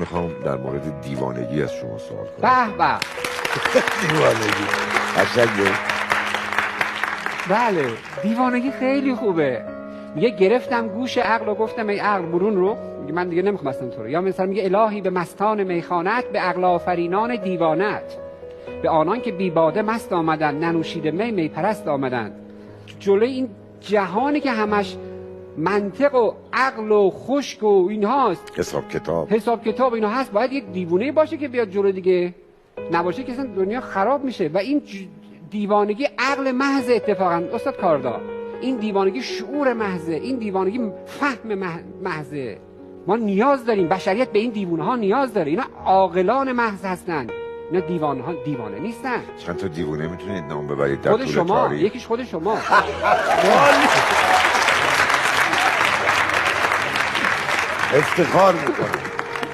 میخوام در مورد دیوانگی از شما سوال کنم. به به. دیوانگی قشنگه. بله دیوانگی خیلی خوبه. میگه گرفتم گوش عقل و گفتم ای عقل برون رو. میگه من دیگه نمیخوام اصلا تو رو. یا مثلا میگه الهی به مستان میخانت، به عقل آفرینان دیوانت، به آنان که بی باده مست آمدن، ننوشیده می پرست آمدن. جلوی این جهانی که همش منطق و عقل و خشک و اینهاست، حساب کتاب اینا هست، باید یک دیوونه باشه که بیاد جلو دیگه. نباشه که اصلا دنیا خراب میشه. و این دیوانگی عقل محض اتفاقا استاد کاردار، این دیوانگی شعور محضه، این دیوانگی فهم محضه. ما نیاز داریم، بشریت به این دیوانه ها نیاز داره. اینا عاقلان محض هستن، اینا دیوانه نیستن. چند تا دیوانه میتونید نام ببرید در خود طول شما تاریخ؟ یکیش خود شما. افتخار میکنم.